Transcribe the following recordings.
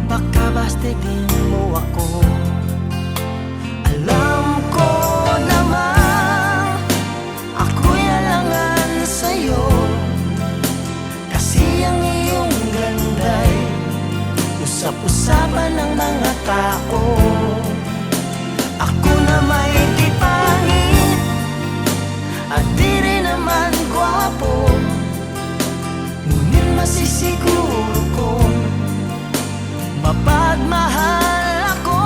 baka bastidin mo ako. Alam ko naman ako'y alangan sa'yo, kasi ang iyong ganda'y usap-usapan ng mga tao. Ako na may di pangit at di rin naman gwapo, ngunit masisiguro kong mapagmahal ako.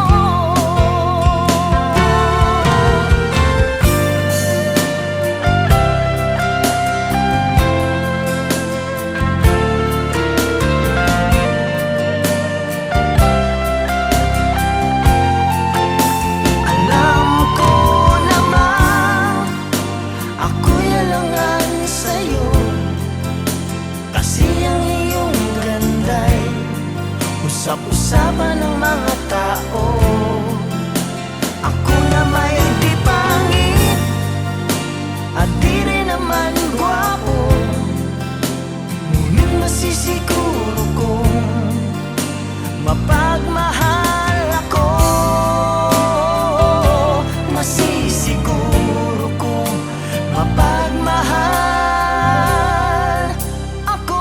Alam ko naman ako'y alangan sa'yo, kasi ang iyong ganda'y usap-usapan ng mga tao. Ako na may di pangit at di rin naman gwapo, ngunit masisiguro kong mapagmahal ako. Masisiguro kong mapagmahal ako.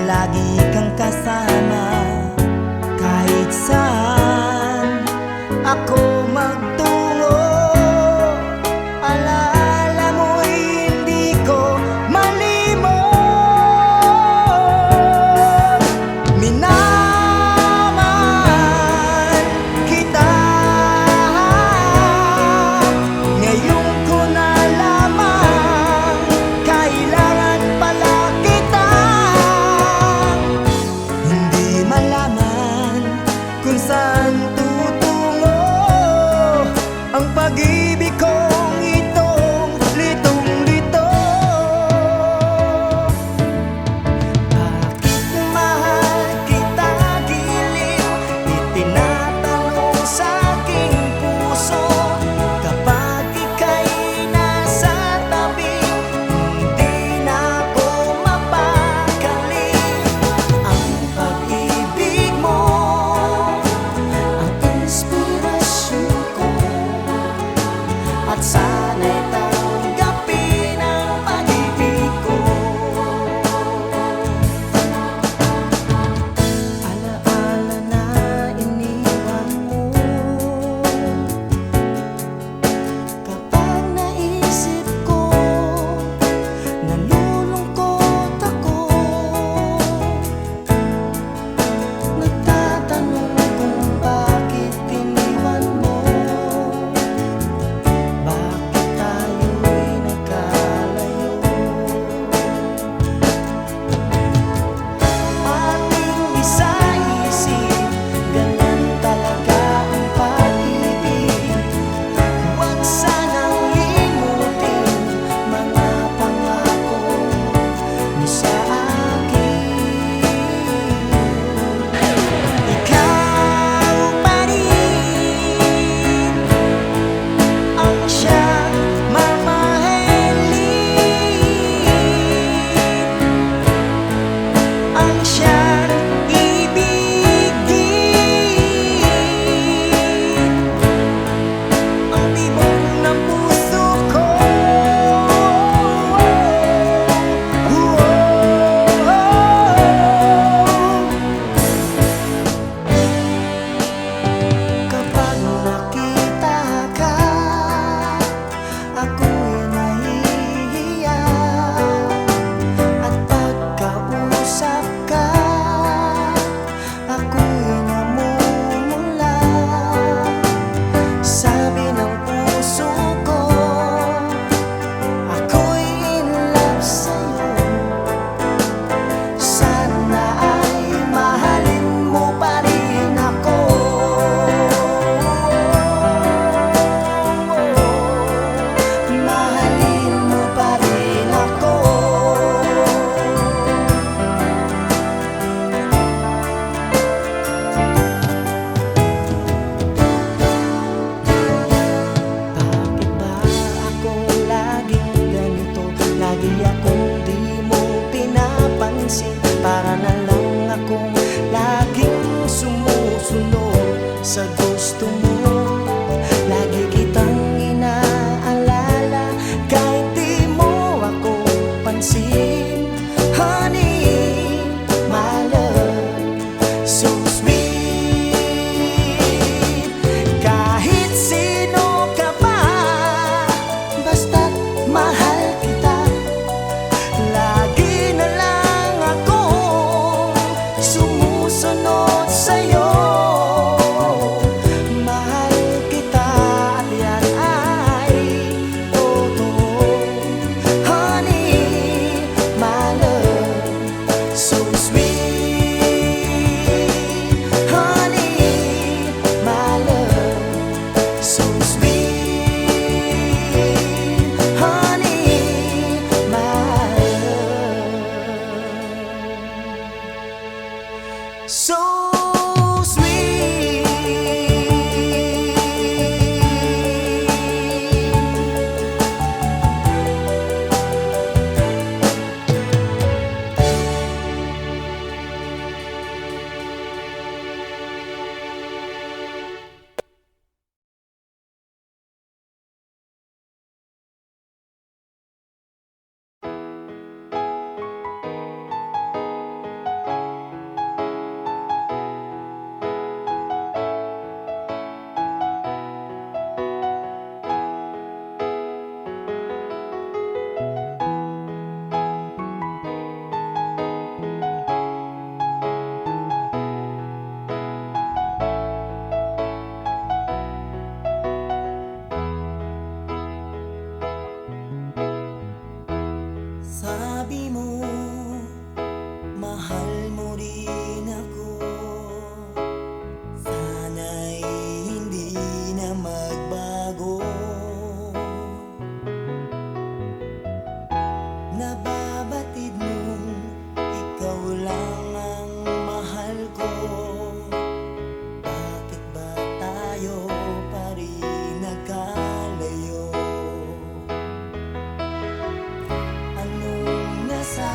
lagi kang kasama. Kahit saan ako magtungo, alaala mo'y hindi ko malimot. Minamahal kita, ngayon ko na lamang kailangan pala kita. Hindi malaman kung saan tutungo ang pag-ibig kong itong litong-lito. Bakit mahal kita giliw? Itinatanong sa aking puso. Kapag ika'y nasa tabi, hindi na ako mapakali. Ang pag-ibig mo ang inspirasyon ko, at sana'y tanggapin ang pag-ibig ko. Alaala na iniwan mo, kapag naisip ko, nalulungkot ako. Nagtatanong kung bakit iniwan mo, bakit tayo'y nagkalayo. Ating isa-isip, ganyan talaga ang pag-ibig. Huwag sanang limutin mga pangako mo sa akin. Ikaw pa rin ang siyang mamahalin, ang siyang ibigin, ang tibok ng puso ko. Kapag nakita ka, ako'y nahihiya, at pagkausap ka, ako'y namumula. Sabi ng puso ko, ako'y in love sa'yo. Sana ay mahalin mo pa rin ako. Mahalin mo pa rin ako. Bakit ba ako laging ganito? Lagi akong di mo pinapansin. Para na lang akong laging sumusunod sa gusto mo. Lagi kitang inaalala kahit di mo ako pansin. Honey, my love, so sweet. Kahit sino ka pa, basta't mahal kita. sabi mo, mahal mo rin ako. Sana'y hindi na magbago. Nababatid mong ikaw lang ang mahal ko. Bakit ba tayo pa rin nagkalayo? Anong nasa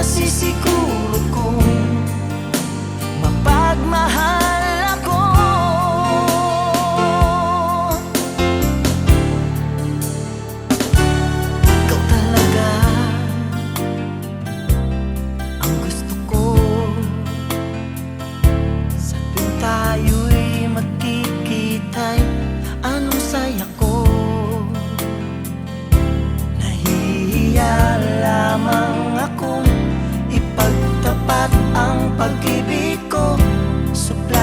masisiguro kong mapagmahal ako. Ikaw talaga ang gusto ko sa tuwing tayo'y magkikita'y anong saya ko. Nahihiya lamang akong ipagtapat ang pag-ibig ko. Supla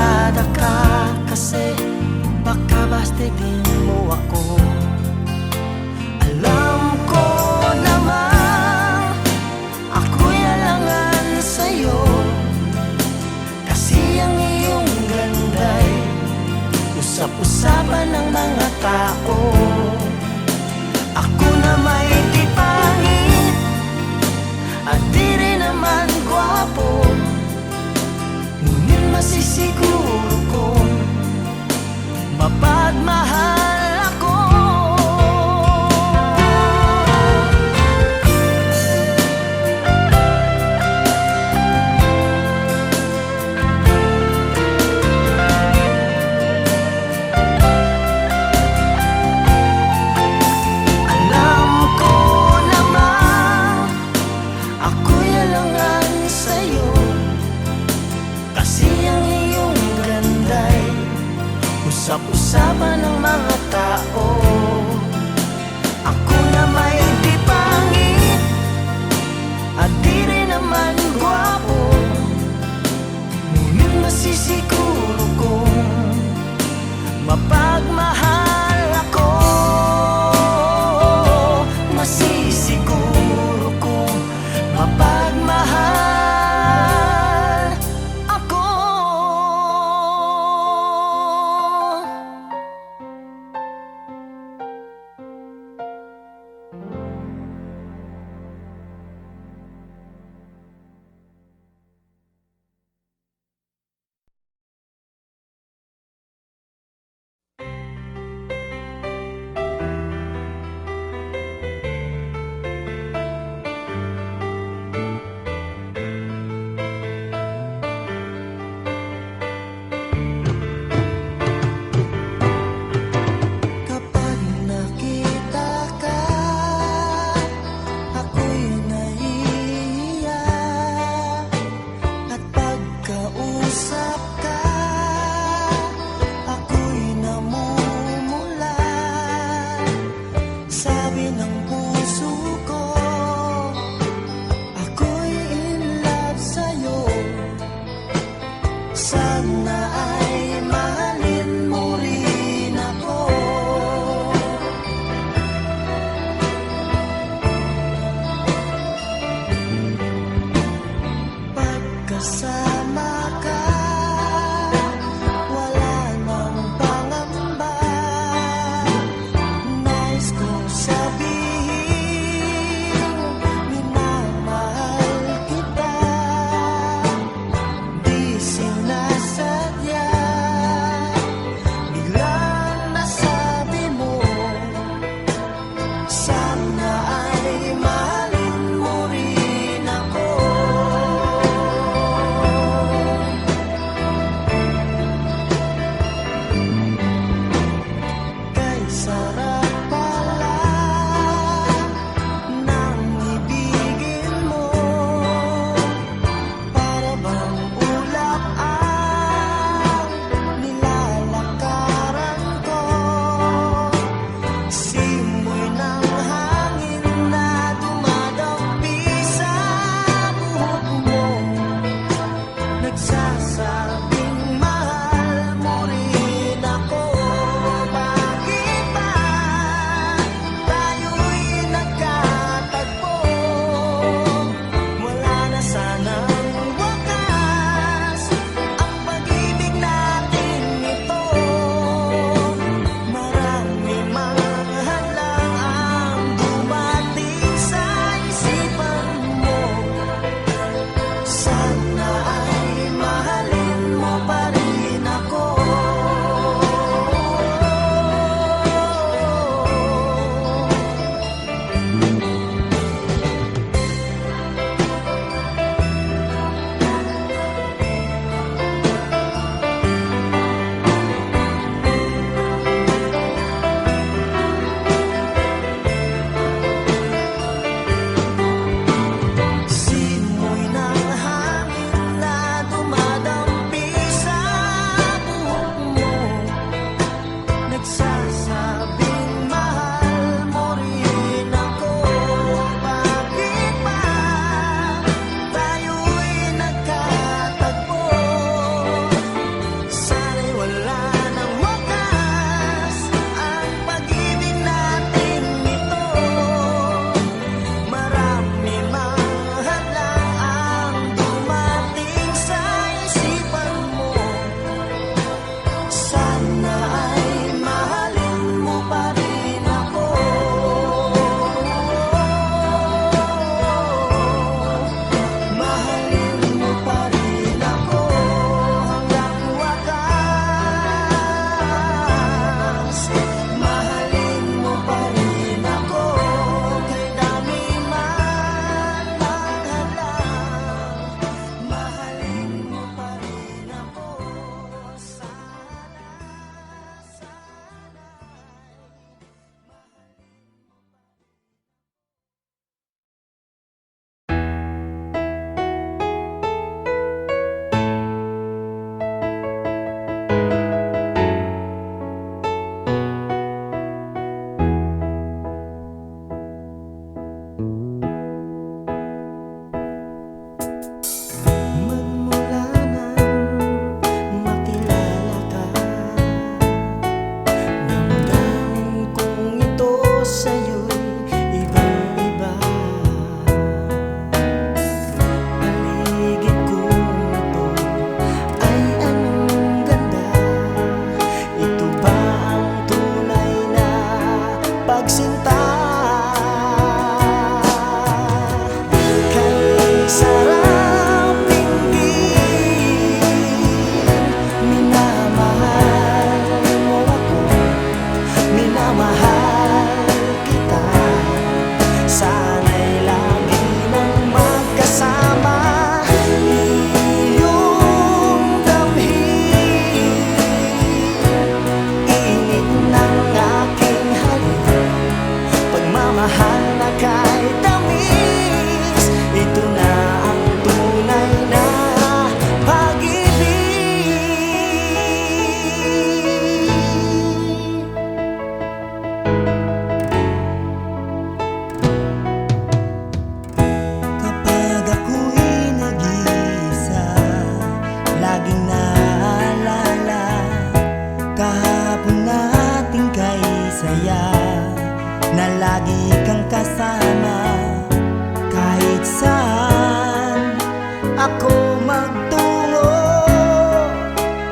ako magtungo.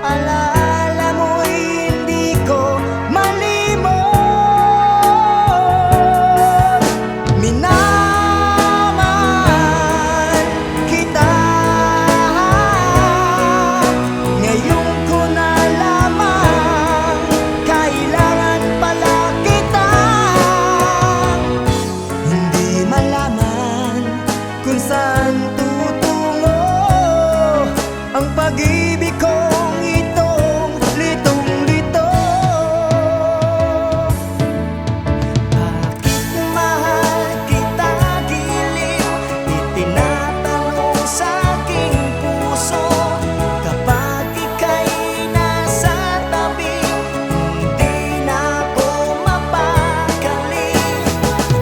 Alaala mo'y hindi ko malimot. Minamahal kita, ngayon ko nalaman kailangan pala kita. Hindi malaman kung saan tutungo ang pag-ibig kong itong litong-lito. Bakit mahal kita giliw? Itinatanong sa aking puso. Kapag ika'y nasa tabi, hindi na ako mapakali.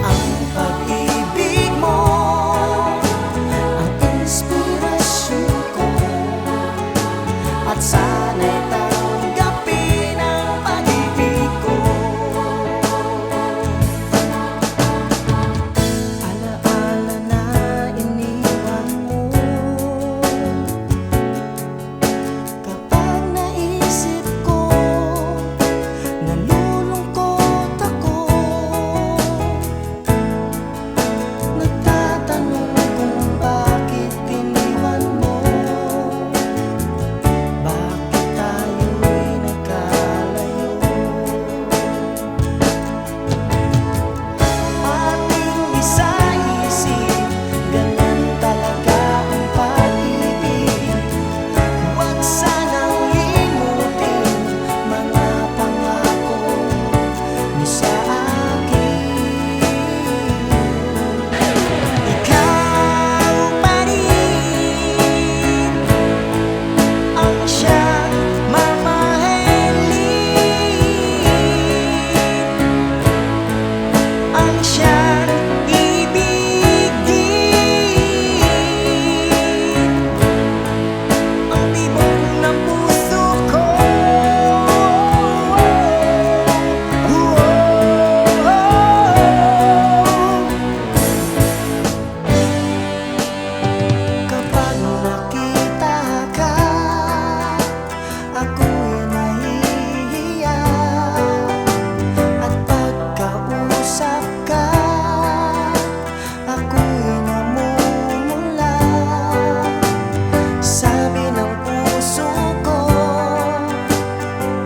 Ang pag-ibig mo ang inspirasyon ko, at sana'y tanggapin ang pag-ibig ko. Alaala na iniwan mo, kapag naisip ko, nalulungkot ako. Nagtatanong kung bakit iniwan mo, bakit tayo'y nagkalayo. Ating isa-isip, ganun talaga ang pag-ibig. Huwag sanang limutin mga pangako mo sa akin. Ikaw pa rin ang siyang mamahalin, ang siyang ibigin, ang tibok ng puso ko. Kapag nakita ka, ako'y nahihiya, at pagkausap ka, ako'y namumula. Sabi ng puso ko,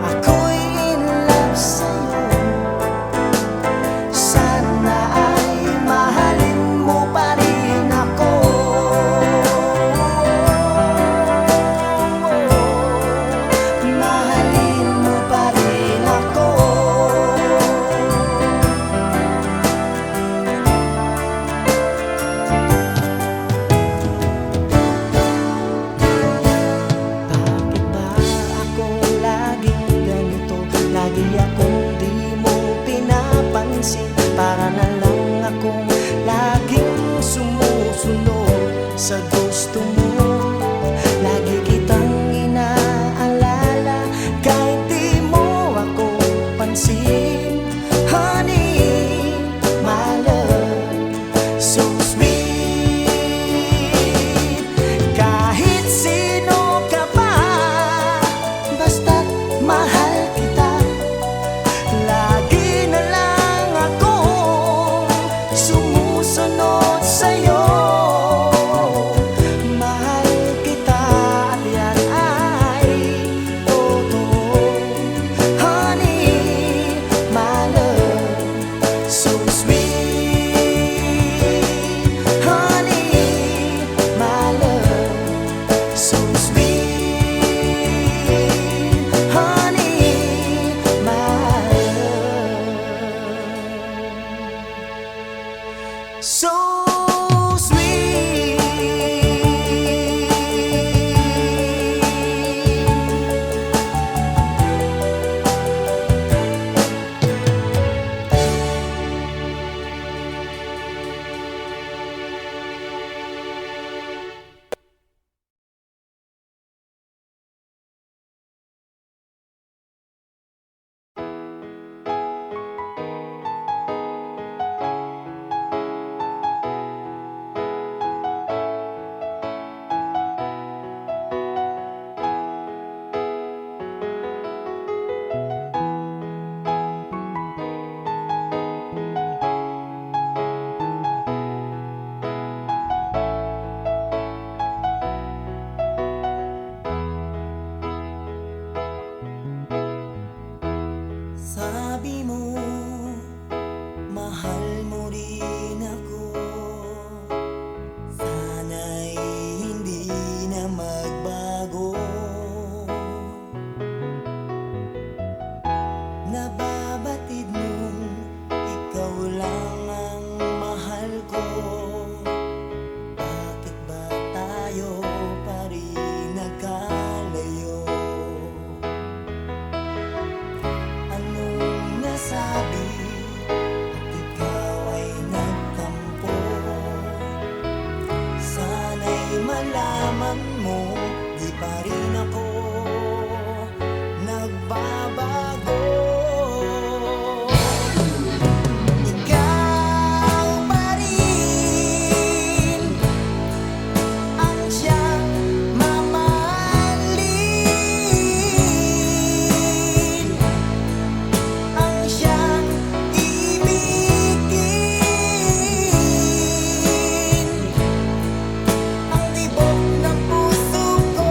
ako'y in love sa'yo. Sana ay mahalin mo pa rin ako. Mahalin mo pa rin ako. Bakit ba ako laging ganito? Lagi akong di mo pinapansin. Para na lang akong laging sumusunod sa gusto mo. Lagi kitang inaalala kahit di mo ako pansin. Honey, my love, so sweet. Kahit sino ka pa, basta't mahal kita. Lagi na lang akong sumusunod sa'yo. mo, di pa rin ako nagbabago. Ikaw pa rin ang siyang mamahalin, ang siyang ibigin, ang tibok ng puso ko.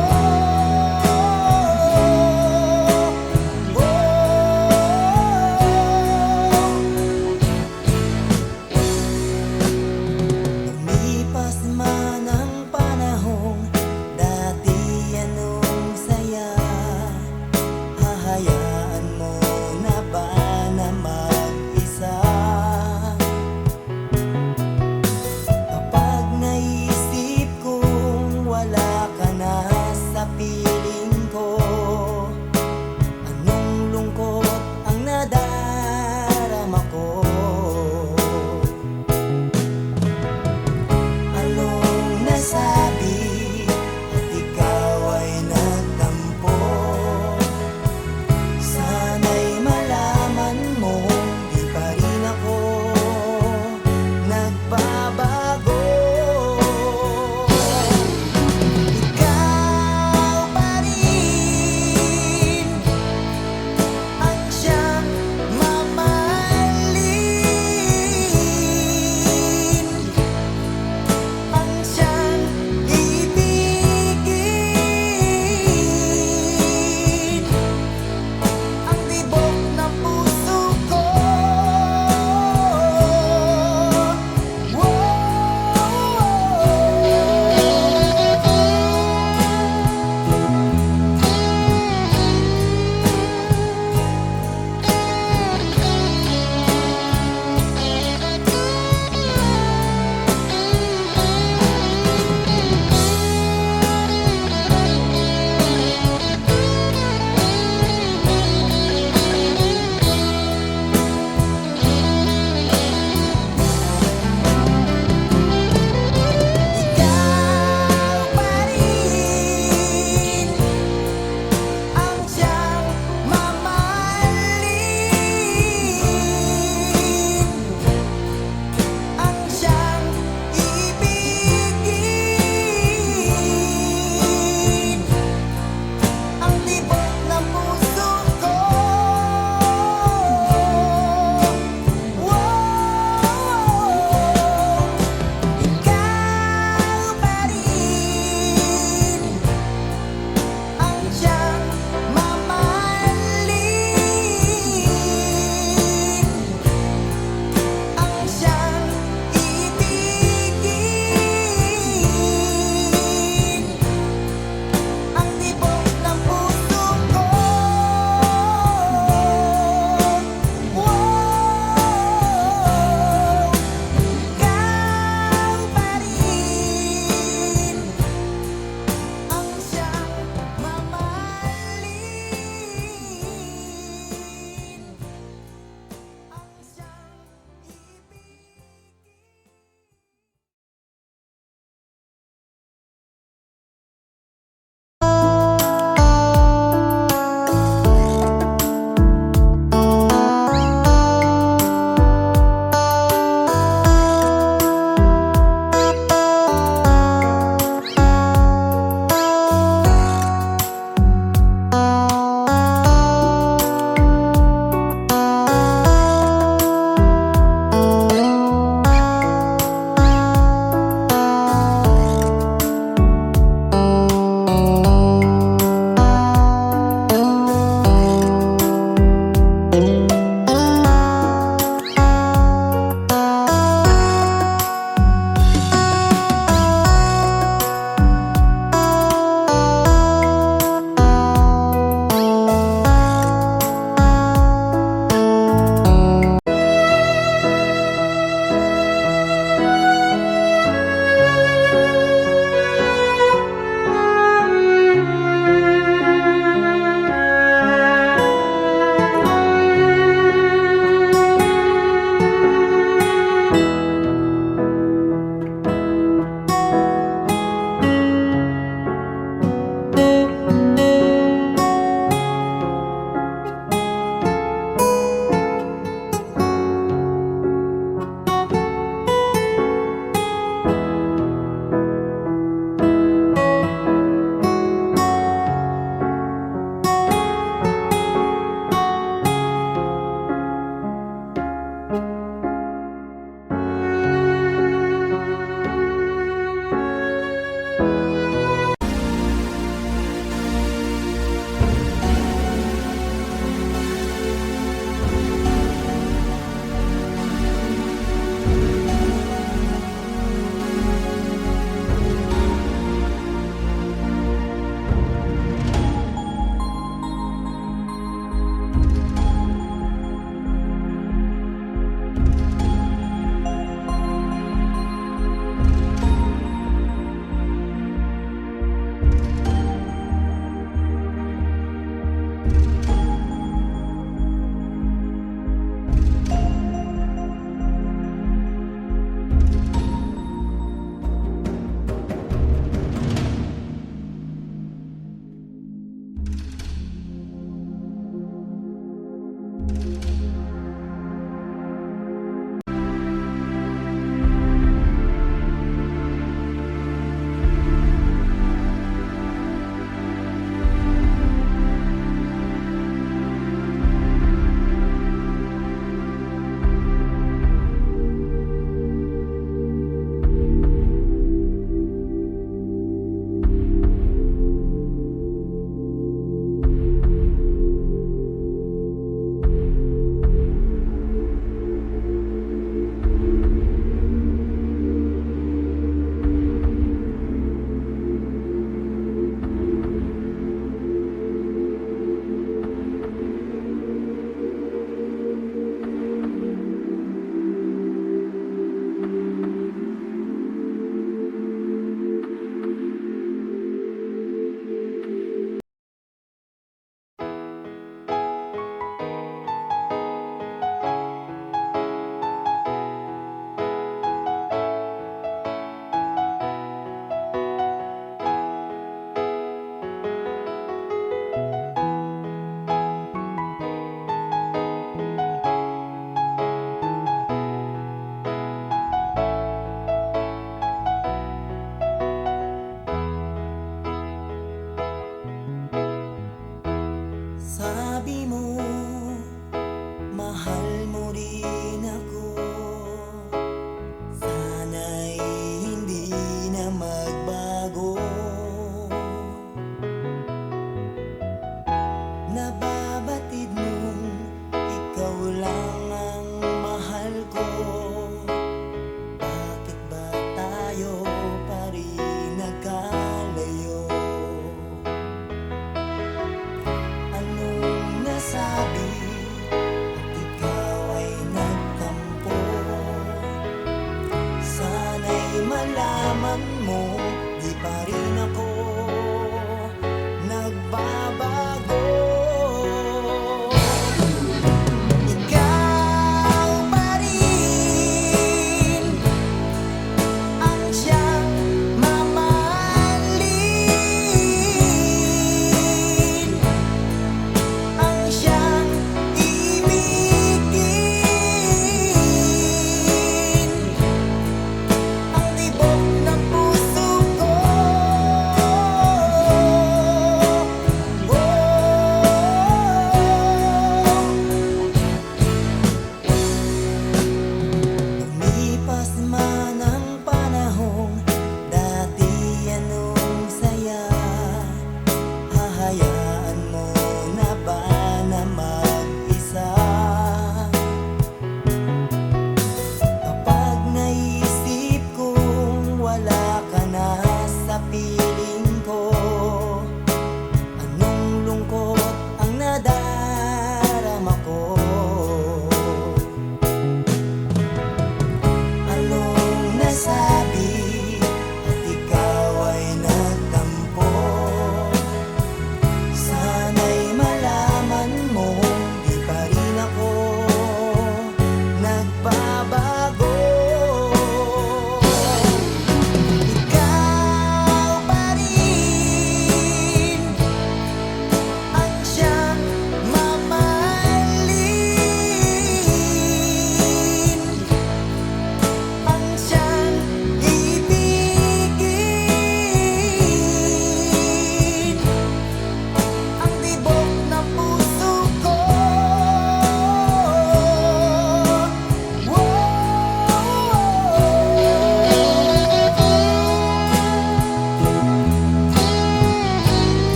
nalaman mo, di pa rin